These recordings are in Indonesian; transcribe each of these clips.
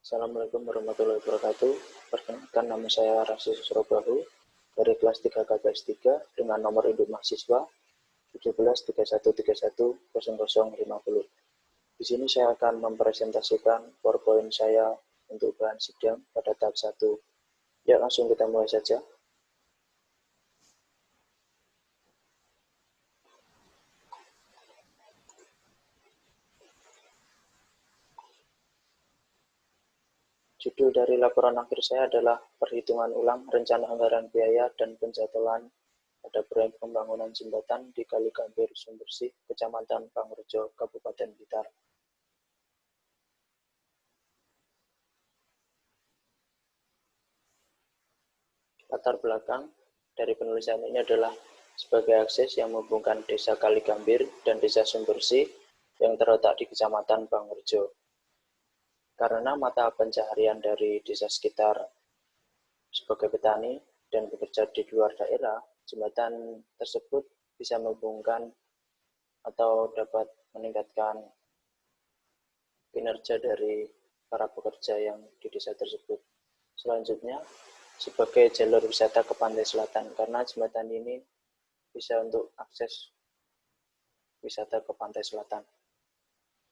Assalamualaikum warahmatullahi wabarakatuh. Perkenalkan, nama saya Rasul Susrobahu dari kelas 3 KPS 3 dengan nomor induk mahasiswa 1731310050. Di sini saya akan mempresentasikan PowerPoint saya untuk bahan sidang pada tahap 1. Ya, langsung kita mulai saja. Judul dari laporan akhir saya adalah perhitungan ulang rencana anggaran biaya dan penjadwalan pada proyek pembangunan jembatan di Kali Gambir Sumbersih, Kecamatan Pangrejo, Kabupaten Blitar. Latar belakang dari penulisan ini adalah sebagai akses yang menghubungkan Desa Kali Gambir dan Desa Sumbersih yang terletak di Kecamatan Pangrejo. Karena mata pencaharian dari desa sekitar sebagai petani dan bekerja di luar daerah, jembatan tersebut bisa menghubungkan atau dapat meningkatkan kinerja dari para pekerja yang di desa tersebut. Selanjutnya, sebagai jalur wisata ke pantai selatan, karena jembatan ini bisa untuk akses wisata ke pantai selatan.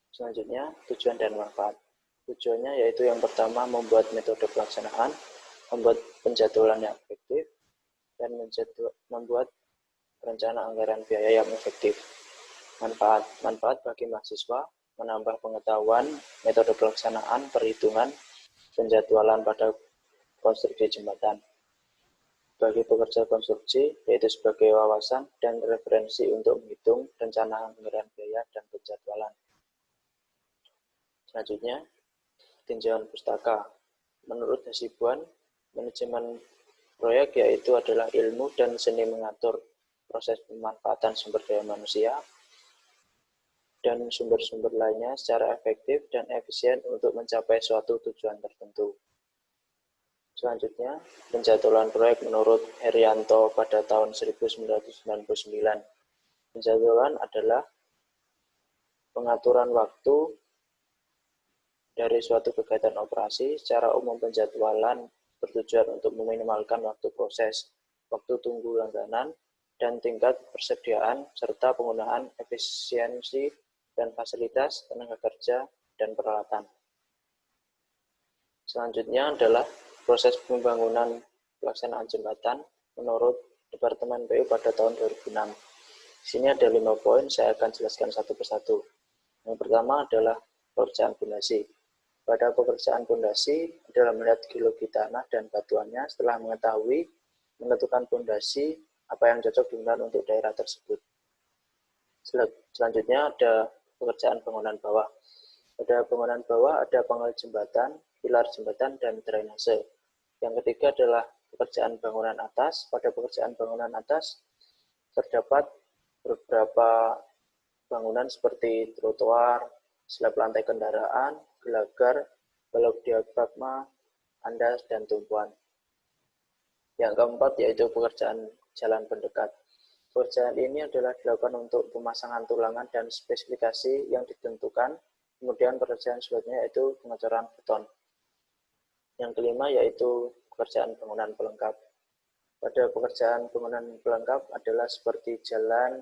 Selanjutnya, tujuan dan manfaat. Tujuannya yaitu yang pertama, membuat metode pelaksanaan, membuat penjadwalan yang efektif, dan membuat rencana anggaran biaya yang efektif. Manfaat bagi mahasiswa, menambah pengetahuan, metode pelaksanaan, perhitungan, penjadwalan pada konstruksi jembatan. Bagi pekerja konstruksi, yaitu sebagai wawasan dan referensi untuk menghitung rencana anggaran biaya dan penjadwalan. Selanjutnya, tinjauan pustaka. Menurut Hasibuan, manajemen proyek yaitu adalah ilmu dan seni mengatur proses pemanfaatan sumber daya manusia dan sumber-sumber lainnya secara efektif dan efisien untuk mencapai suatu tujuan tertentu. Selanjutnya, penjadwalan proyek menurut Herianto pada tahun 1999. Penjadwalan adalah pengaturan waktu dari suatu kegiatan operasi. Secara umum, penjadwalan bertujuan untuk meminimalkan waktu proses, waktu tunggu langganan, dan tingkat persediaan, serta penggunaan efisiensi dan fasilitas, tenaga kerja, dan peralatan. Selanjutnya adalah proses pembangunan pelaksanaan jembatan menurut Departemen PU pada tahun 2006. Di sini ada 5 poin, saya akan jelaskan satu persatu. Yang pertama adalah pekerjaan fondasi. Pada pekerjaan fondasi adalah melihat geologi tanah dan batuannya setelah mengetahui menentukan fondasi apa yang cocok digunakan untuk daerah tersebut. Selanjutnya ada pekerjaan bangunan bawah. Pada bangunan bawah ada penggal jembatan, pilar jembatan, dan drainase. Yang ketiga adalah pekerjaan bangunan atas. Pada pekerjaan bangunan atas terdapat beberapa bangunan seperti trotoar, slab lantai kendaraan, gelagar, balok diafragma, andas, dan tumpuan. Yang keempat yaitu pekerjaan jalan pendekat. Pekerjaan ini adalah dilakukan untuk pemasangan tulangan dan spesifikasi yang ditentukan. Kemudian pekerjaan selanjutnya yaitu pengecoran beton. Yang kelima yaitu pekerjaan bangunan pelengkap. Pada pekerjaan bangunan pelengkap adalah seperti jalan,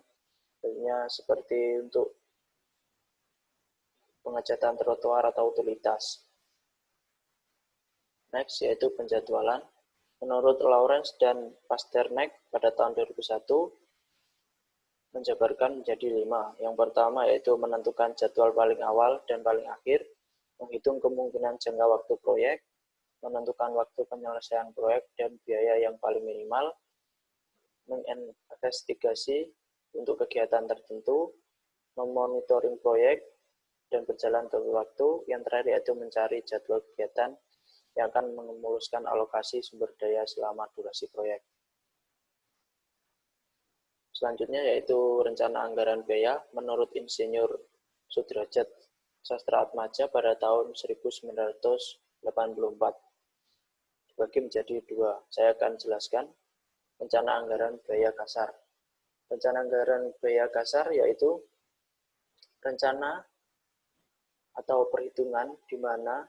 seperti untuk pengecatan trotoar atau utilitas. Next yaitu penjadwalan. Menurut Lawrence dan Pasternak pada tahun 2001 menjabarkan menjadi 5. Yang pertama yaitu menentukan jadwal paling awal dan paling akhir, menghitung kemungkinan jangka waktu proyek, menentukan waktu penyelesaian proyek dan biaya yang paling minimal, menginvestigasi untuk kegiatan tertentu, memonitoring proyek, dan berjalan terus waktu. Yang terakhir yaitu mencari jadwal kegiatan yang akan memuluskan alokasi sumber daya selama durasi proyek. Selanjutnya yaitu rencana anggaran biaya menurut Insinyur Sudrajat Sastraatmadja pada tahun 1984. Dibagi menjadi 2. Saya akan jelaskan rencana anggaran biaya kasar. Rencana anggaran biaya kasar yaitu rencana atau perhitungan di mana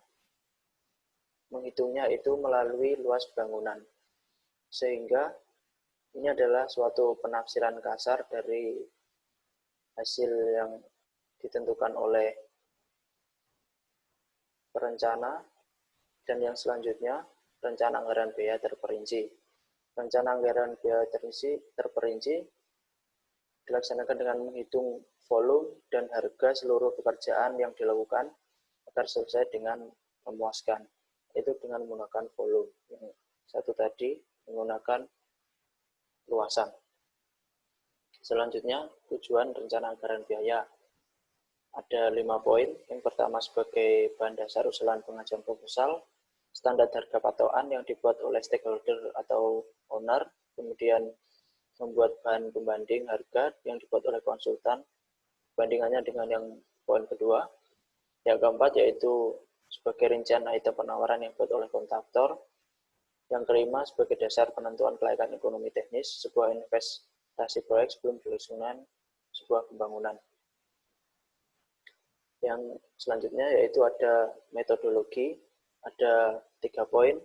menghitungnya itu melalui luas bangunan. Sehingga ini adalah suatu penafsiran kasar dari hasil yang ditentukan oleh perencana, dan yang selanjutnya rencana anggaran biaya terperinci. Rencana anggaran biaya terperinci dilaksanakan dengan menghitung volume dan harga seluruh pekerjaan yang dilakukan agar selesai dengan memuaskan. Itu dengan menggunakan volume. Yang satu tadi menggunakan luasan. Selanjutnya, tujuan rencana anggaran biaya. Ada 5 poin. Yang pertama sebagai bahan dasar usulan pengajuan proposal, standar harga patokan yang dibuat oleh stakeholder atau owner, kemudian membuat bahan pembanding harga yang dibuat oleh konsultan, bandingannya dengan yang poin kedua. Yang keempat yaitu sebagai rincian item penawaran yang dibuat oleh kontraktor. Yang kelima sebagai dasar penentuan kelayakan ekonomi teknis sebuah investasi proyek sebelum dilaksanakan sebuah pembangunan. Yang selanjutnya yaitu ada metodologi, ada 3 poin.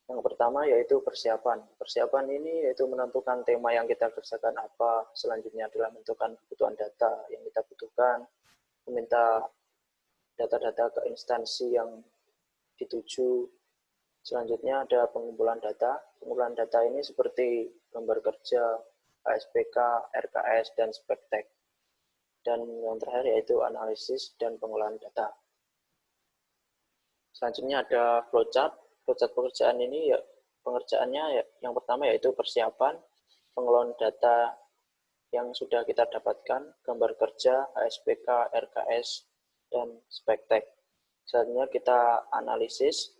Yang pertama yaitu persiapan. Persiapan ini yaitu menentukan tema yang kita kerjakan apa, selanjutnya adalah menentukan kebutuhan data yang kita butuhkan, meminta data-data ke instansi yang dituju. Selanjutnya ada pengumpulan data. Pengumpulan data ini seperti gambar kerja, ASPK, RKS, dan spektek. Dan yang terakhir yaitu analisis dan pengolahan data. Selanjutnya ada flowchart. Flowchart pekerjaan ini ya pengerjaannya yang pertama yaitu persiapan, pengelolaan data yang sudah kita dapatkan, gambar kerja, ASPK, RKS, dan spektek. Selanjutnya kita analisis.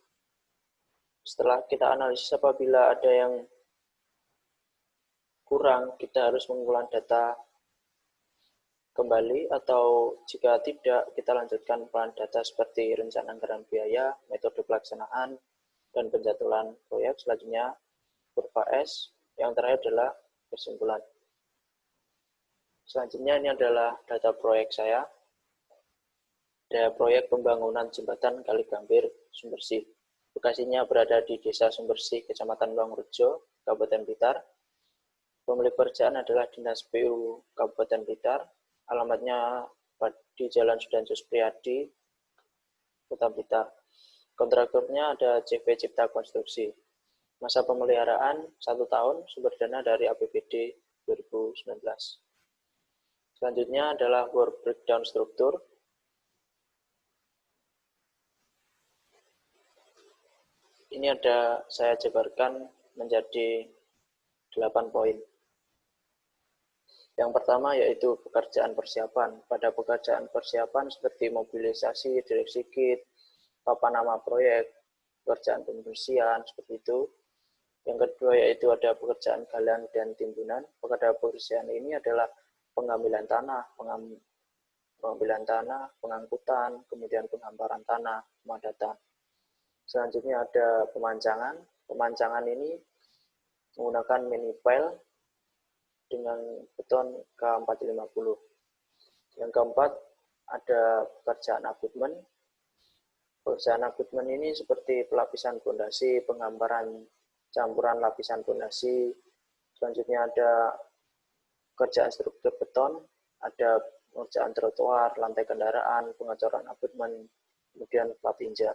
Setelah kita analisis apabila ada yang kurang, kita harus mengulang data kembali, atau jika tidak, kita lanjutkan pengolahan data seperti rencana anggaran biaya, metode pelaksanaan, dan penjadwalan proyek. Selanjutnya kurva S, yang terakhir adalah kesimpulan. Selanjutnya ini adalah data proyek saya. Data proyek pembangunan jembatan Kali Gambir, Sumbersih. Lokasinya berada di Desa Sumbersih, Kecamatan Wangrejo, Kabupaten Blitar. Pemilik pekerjaan adalah Dinas PU Kabupaten Blitar. Alamatnya di Jalan Sudanso Supriyadi, Kota Blitar. Kontraktornya ada CV Cipta Konstruksi. Masa pemeliharaan 1 tahun, sumber dana dari APBD 2019. Selanjutnya adalah work breakdown struktur. Ini saya jabarkan menjadi 8 poin. Yang pertama yaitu pekerjaan persiapan. Pada pekerjaan persiapan seperti mobilisasi, direksi kit, papan nama proyek, pekerjaan pembersihan, seperti itu. Yang kedua yaitu ada pekerjaan galang dan timbunan. Pekerjaan pembersihan ini adalah pengambilan tanah, pengangkutan, kemudian penghamparan tanah, pemadatan. Selanjutnya ada pemancangan. Pemancangan ini menggunakan mini-pile dengan beton K450. Yang keempat ada pekerjaan abutmen. Pekerjaan abutmen ini seperti pelapisan pondasi, penghamparan campuran lapisan pondasi. Selanjutnya ada pekerjaan struktur beton, ada pengerjaan trotoar, lantai kendaraan, pengecoran abutmen, kemudian plat injak.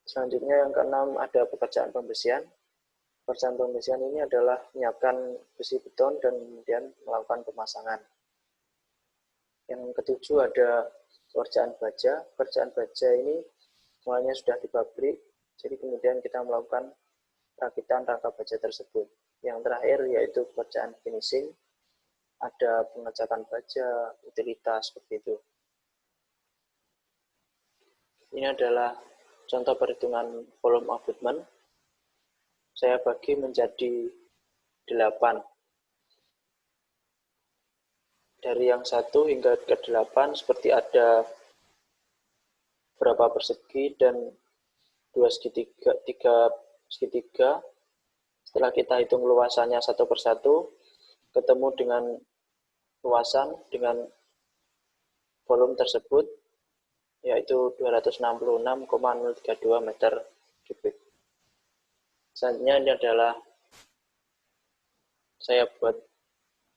Selanjutnya yang keenam ada pekerjaan pembersihan. Pekerjaan pembersihan ini adalah menyiapkan besi beton dan kemudian melakukan pemasangan. Yang ketujuh ada pekerjaan baja. Pekerjaan baja ini semuanya sudah di pabrik, jadi kemudian kita melakukan perakitan rangka baja tersebut. Yang terakhir yaitu pekerjaan finishing. Ada pengecatan baja, utilitas, seperti itu. Ini adalah contoh perhitungan volume abutmen. Saya bagi menjadi 8. Dari yang 1 hingga ke 8 seperti ada berapa persegi dan 2 segitiga, 3 segitiga. Setelah kita hitung luasannya satu persatu, ketemu dengan luasan dengan volume tersebut. yaitu 266,032 meter kubik. Selanjutnya ini adalah saya buat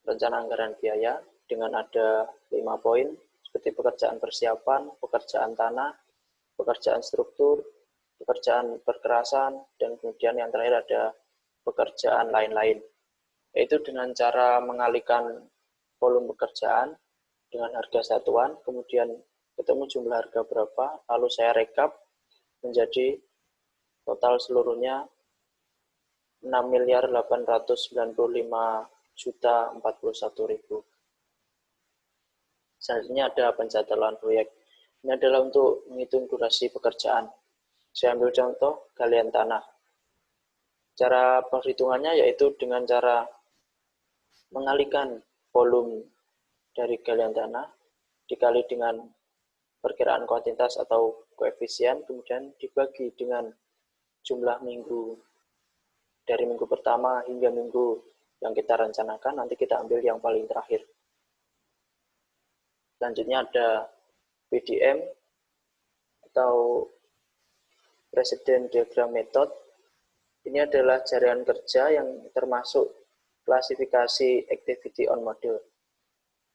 rencana anggaran biaya dengan ada 5 poin seperti pekerjaan persiapan, pekerjaan tanah, pekerjaan struktur, pekerjaan perkerasan, dan kemudian yang terakhir ada pekerjaan lain-lain. Yaitu dengan cara mengalihkan volume pekerjaan dengan harga satuan, kemudian ketemu jumlah harga berapa, lalu saya rekap menjadi total seluruhnya 6.895.041.000. Selanjutnya ada pencatatan proyek. Ini adalah untuk menghitung durasi pekerjaan. Saya ambil contoh galian tanah. Cara perhitungannya yaitu dengan cara mengalihkan volume dari galian tanah dikali dengan perkiraan kuantitas atau koefisien, kemudian dibagi dengan jumlah minggu dari minggu pertama hingga minggu yang kita rencanakan, nanti kita ambil yang paling terakhir. Selanjutnya ada PDM atau Presiden Diagram Method. Ini adalah jaringan kerja yang termasuk klasifikasi Activity on Model.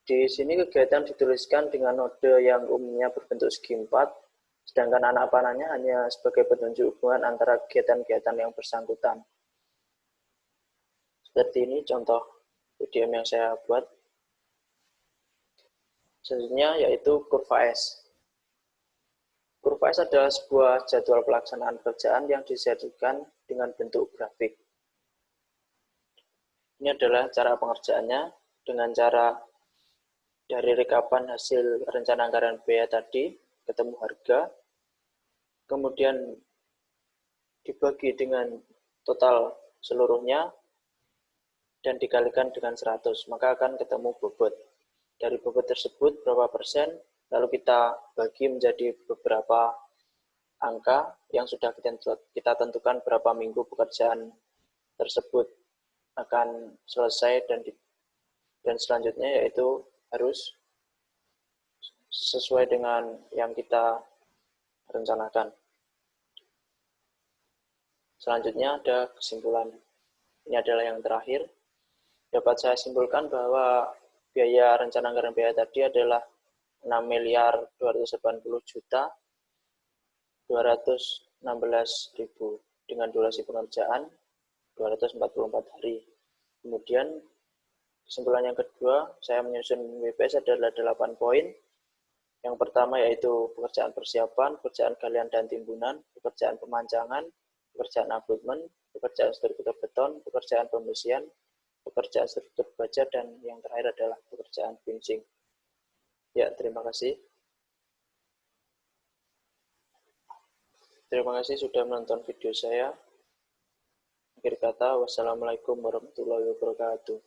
Di sini kegiatan dituliskan dengan node yang umumnya berbentuk segi 4, sedangkan anak panahnya hanya sebagai petunjuk hubungan antara kegiatan-kegiatan yang bersangkutan. Seperti ini contoh PDM yang saya buat. Selanjutnya yaitu kurva S. Kurva S adalah sebuah jadwal pelaksanaan pekerjaan yang disajikan dengan bentuk grafik. Ini adalah cara pengerjaannya dengan cara dari rekapan hasil rencana anggaran biaya tadi, ketemu harga, kemudian dibagi dengan total seluruhnya, dan dikalikan dengan 100, maka akan ketemu bobot. Dari bobot tersebut berapa persen, lalu kita bagi menjadi beberapa angka yang sudah kita tentukan berapa minggu pekerjaan tersebut akan selesai, dan selanjutnya yaitu harus sesuai dengan yang kita rencanakan. Selanjutnya ada kesimpulan. Ini adalah yang terakhir. Dapat saya simpulkan bahwa biaya rencana anggaran biaya tadi adalah 6.280.216.000 dengan durasi pengerjaan 244 hari. Kemudian kesimpulan yang kedua, saya menyusun WPS adalah 8 poin. Yang pertama yaitu pekerjaan persiapan, pekerjaan galian dan timbunan, pekerjaan pemancangan, pekerjaan abutmen, pekerjaan struktur beton, pekerjaan pembersihan, pekerjaan struktur baja, dan yang terakhir adalah pekerjaan finishing. Ya, terima kasih. Terima kasih sudah menonton video saya. Akhir kata, wassalamualaikum warahmatullahi wabarakatuh.